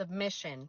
Submission,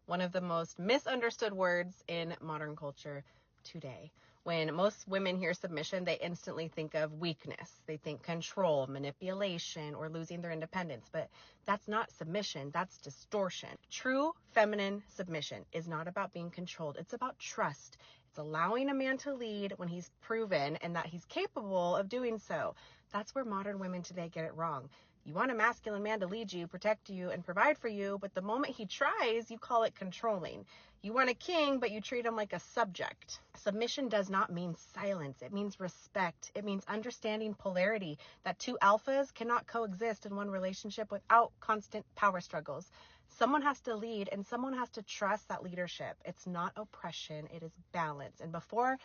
one of the most misunderstood words in modern culture today. When most women hear submission, they instantly think of weakness. They think control, manipulation, or losing their independence. But that's not submission. That's distortion. True feminine submission is not about being controlled. It's about trust. It's allowing a man to lead when he's proven and that he's capable of doing so. That's where modern women today get it wrong. You want a masculine man to lead you, protect you, and provide for you, but the moment he tries, you call it controlling. You want a king, but you treat him like a subject. Submission does not mean silence. It means respect. It means understanding polarity, that two alphas cannot coexist in one relationship without constant power struggles. Someone has to lead, and someone has to trust that leadership. It's not oppression. It is balance. And before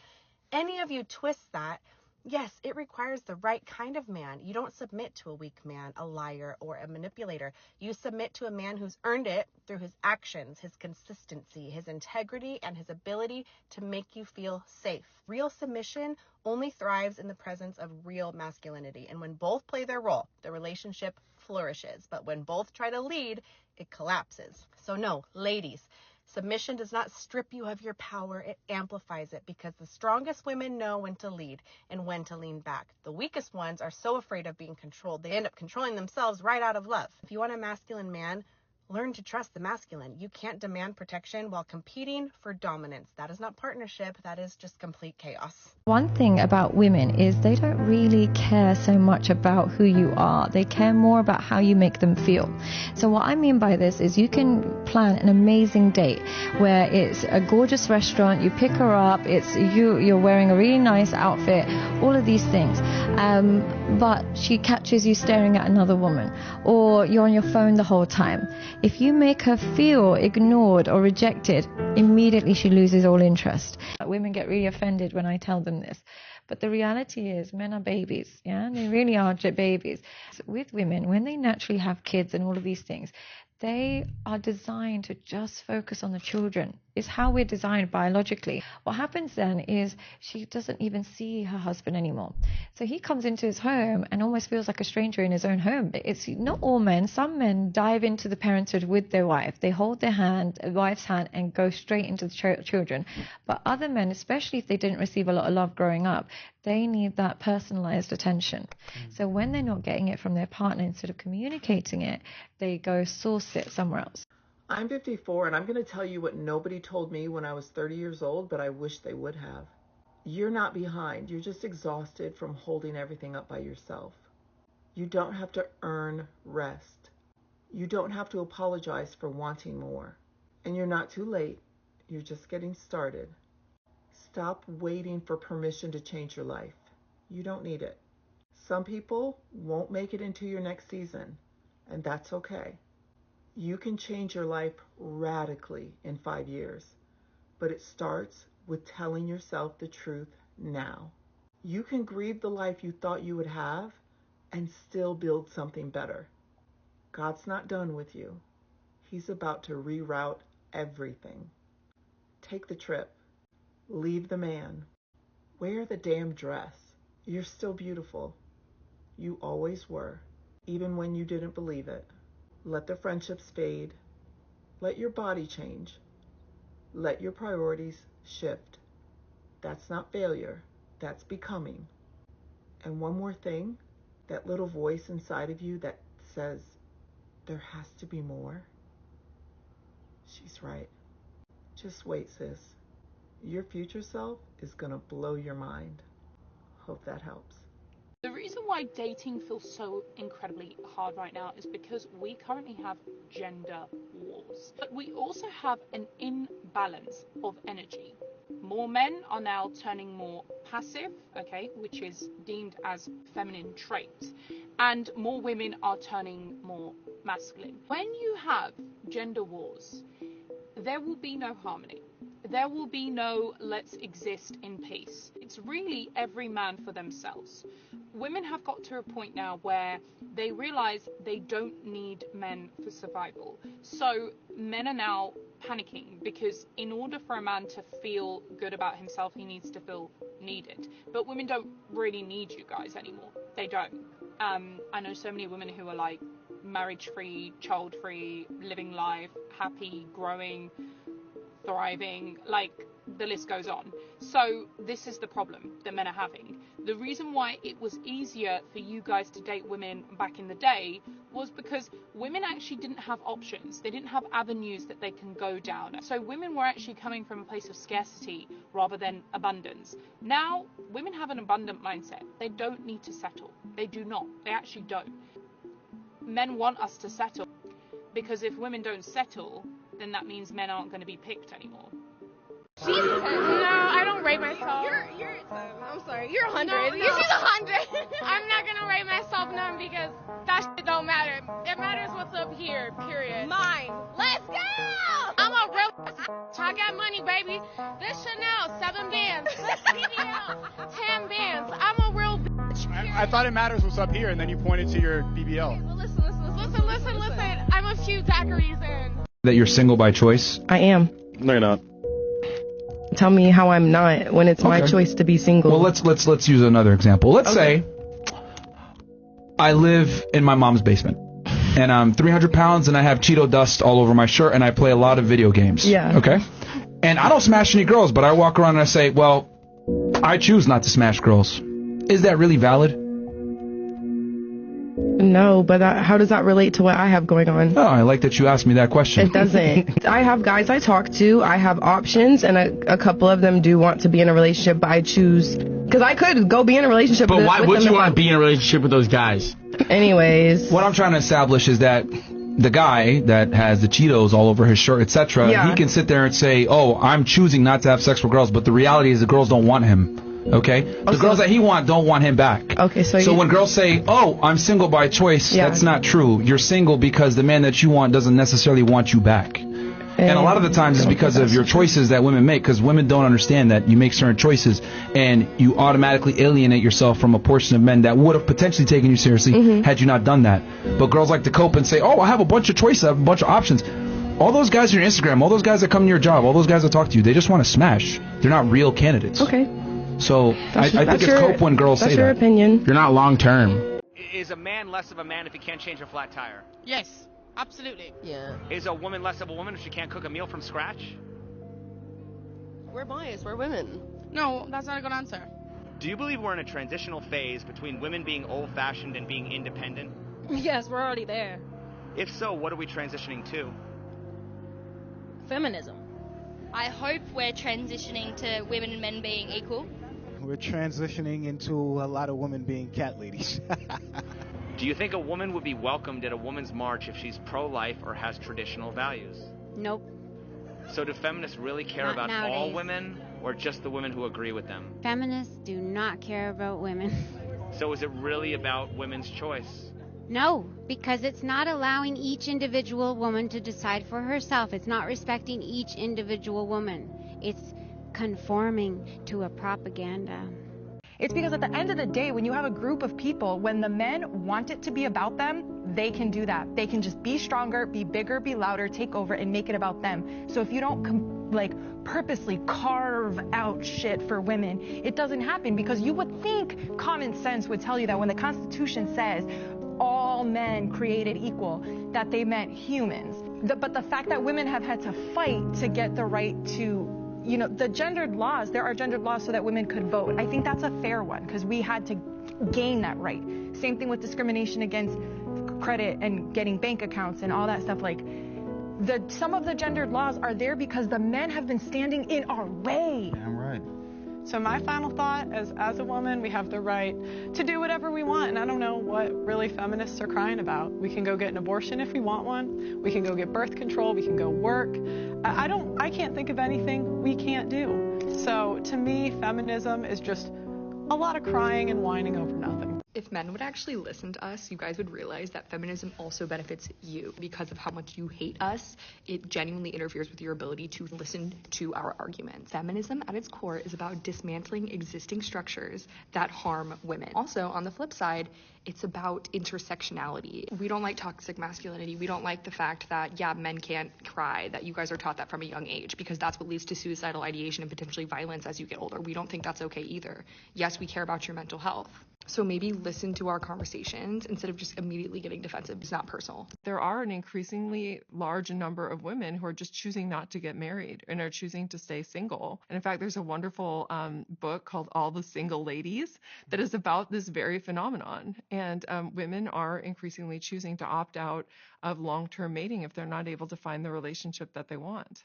any of you twist that, yes, it requires the right kind of man. You don't submit to a weak man, a liar, or a manipulator. You submit to a man who's earned it through his actions, his consistency, his integrity, and his ability to make you feel safe. Real submission only thrives in the presence of real masculinity. And when both play their role, the relationship flourishes. But when both try to lead, it collapses. So no, ladies, submission does not strip you of your power. It amplifies it, because the strongest women know when to lead and when to lean back. The weakest ones are so afraid of being controlled, they end up controlling themselves right out of love. If you want a masculine man, learn to trust the masculine. You can't demand protection while competing for dominance. That is not partnership. That is just complete chaos. One thing about women is they don't really care so much about who you are. They care more about how you make them feel. So what I mean by this is you can plan an amazing date where it's a gorgeous restaurant, you pick her up, you're wearing a really nice outfit, all of these things. But she catches you staring at another woman, or you're on your phone the whole time. If you make her feel ignored or rejected, immediately she loses all interest. Women get really offended when I tell them this. But the reality is men are babies, yeah? They really are babies. So with women, when they naturally have kids and all of these things, they are designed to just focus on the children. It's how we're designed biologically. What happens then is she doesn't even see her husband anymore. So he comes into his home and almost feels like a stranger in his own home. It's not all men. Some men dive into the parenthood with their wife. They hold their hand, wife's hand, and go straight into the children. But other men, especially if they didn't receive a lot of love growing up, they need that personalized attention. So when they're not getting it from their partner, instead of communicating it, they go source it somewhere else. I'm 54, and I'm going to tell you what nobody told me when I was 30 years old, but I wish they would have. You're not behind. You're just exhausted from holding everything up by yourself. You don't have to earn rest. You don't have to apologize for wanting more. And you're not too late. You're just getting started. Stop waiting for permission to change your life. You don't need it. Some people won't make it into your next season, and that's okay. You can change your life radically in 5 years, but it starts with telling yourself the truth now. You can grieve the life you thought you would have and still build something better. God's not done with you. He's about to reroute everything. Take the trip. Leave the man. Wear the damn dress. You're still beautiful. You always were, even when you didn't believe it. Let the friendships fade. Let your body change. Let your priorities shift. That's not failure. That's becoming. And one more thing, that little voice inside of you that says, there has to be more. She's right. Just wait, sis. Your future self is gonna blow your mind. Hope that helps. The reason why dating feels so incredibly hard right now is because we currently have gender wars. But we also have an imbalance of energy. More men are now turning more passive, okay, which is deemed as feminine traits, and more women are turning more masculine. When you have gender wars, there will be no harmony. There will be no let's exist in peace. It's really every man for themselves. Women have got to a point now where they realize they don't need men for survival. So men are now panicking because in order for a man to feel good about himself, he needs to feel needed. But women don't really need you guys anymore. They don't. I know so many women who are like, marriage-free, child-free, living life, happy, growing, thriving, like the list goes on. So this is the problem that men are having. The reason why it was easier for you guys to date women back in the day was because women actually didn't have options. They didn't have avenues that they can go down. So women were actually coming from a place of scarcity rather than abundance. Now women have an abundant mindset. They don't need to settle. They do not. They actually don't. Men want us to settle, because if women don't settle, then that means men aren't going to be picked anymore. No, I don't rate myself. You're I'm sorry, you're 100. No. She's 100. I'm not gonna rate myself none because that shit don't matter. It matters what's up here, period. Mine. Let's go! I'm a real I got money, baby. This Chanel, 7 bands. This BBL, 10 bands. I'm a real bitch. I thought it matters what's up here, and then you pointed to your BBL. Well, listen. I'm a few daiquiris in. That you're single by choice? I am. No, you're not. Tell me how I'm not when it's my choice to be single. Well, let's use another example. Let's say I live in my mom's basement, and I'm 300 pounds, and I have Cheeto dust all over my shirt, and I play a lot of video games. Yeah. Okay? And I don't smash any girls, but I walk around and I say, well, I choose not to smash girls. Is that really valid? No, but how does that relate to what I have going on? Oh, I like that you asked me that question. It doesn't. I have guys I talk to. I have options, and a couple of them do want to be in a relationship, but I choose... Because I could go be in a relationship but with why with would them you want to be in a relationship with those guys? Anyways. What I'm trying to establish is that the guy that has the Cheetos all over his shirt, etc., he can sit there and say, oh, I'm choosing not to have sex with girls, but the reality is the girls don't want him. Okay? The girls that he don't want him back. Okay, so when girls say, oh, I'm single by choice, that's not true. You're single because the man that you want doesn't necessarily want you back. And a lot of the times it's because of your choices that women make, because women don't understand that you make certain choices and you automatically alienate yourself from a portion of men that would have potentially taken you seriously had you not done that. But girls like to cope and say, oh, I have a bunch of choices, I have a bunch of options. All those guys on your Instagram, all those guys that come to your job, all those guys that talk to you, they just want to smash. They're not real candidates. Okay. So I think it's cope when girls say that. That's your opinion. You're not long term. Is a man less of a man if he can't change a flat tire? Yes, absolutely. Yeah. Is a woman less of a woman if she can't cook a meal from scratch? We're biased. We're women. No, that's not a good answer. Do you believe we're in a transitional phase between women being old-fashioned and being independent? Yes, we're already there. If so, what are we transitioning to? Feminism. I hope we're transitioning to women and men being equal. We're transitioning into a lot of women being cat ladies. Do you think a woman would be welcomed at a woman's march if she's pro-life or has traditional values? Nope. So do feminists really care Not about nowadays. all women or just the women who agree with them? Feminists do not care about women. So is it really about women's choice? No, because it's not allowing each individual woman to decide for herself. It's not respecting each individual woman. It's conforming to a propaganda. It's because at the end of the day, when you have a group of people, when the men want it to be about them, they can do that. They can just be stronger, be bigger, be louder, take over, and make it about them. So if you don't purposely carve out shit for women, it doesn't happen, because you would think common sense would tell you that when the Constitution says all men created equal, that they meant humans. But the fact that women have had to fight to get the right to, the gendered laws, there are gendered laws so that women could vote. I think that's a fair one, because we had to gain that right. Same thing with discrimination against credit and getting bank accounts and all that stuff. Some of the gendered laws are there because the men have been standing in our way. Damn right. So my final thought is, as a woman, we have the right to do whatever we want, and I don't know what really feminists are crying about. We can go get an abortion if we want one. We can go get birth control. We can go work. I can't think of anything we can't do. So to me, feminism is just a lot of crying and whining over nothing. If men would actually listen to us, you guys would realize that feminism also benefits you. Because of how much you hate us, it genuinely interferes with your ability to listen to our arguments. Feminism at its core is about dismantling existing structures that harm women. Also, on the flip side, It's about intersectionality. We don't like toxic masculinity. We don't like the fact that, yeah, men can't cry, that you guys are taught that from a young age, because that's what leads to suicidal ideation and potentially violence as you get older. We don't think that's okay either. Yes, we care about your mental health. So maybe listen to our conversations instead of just immediately getting defensive. It's not personal. There are an increasingly large number of women who are just choosing not to get married and are choosing to stay single. And in fact, there's a wonderful book called All the Single Ladies that is about this very phenomenon. And women are increasingly choosing to opt out of long-term mating if they're not able to find the relationship that they want.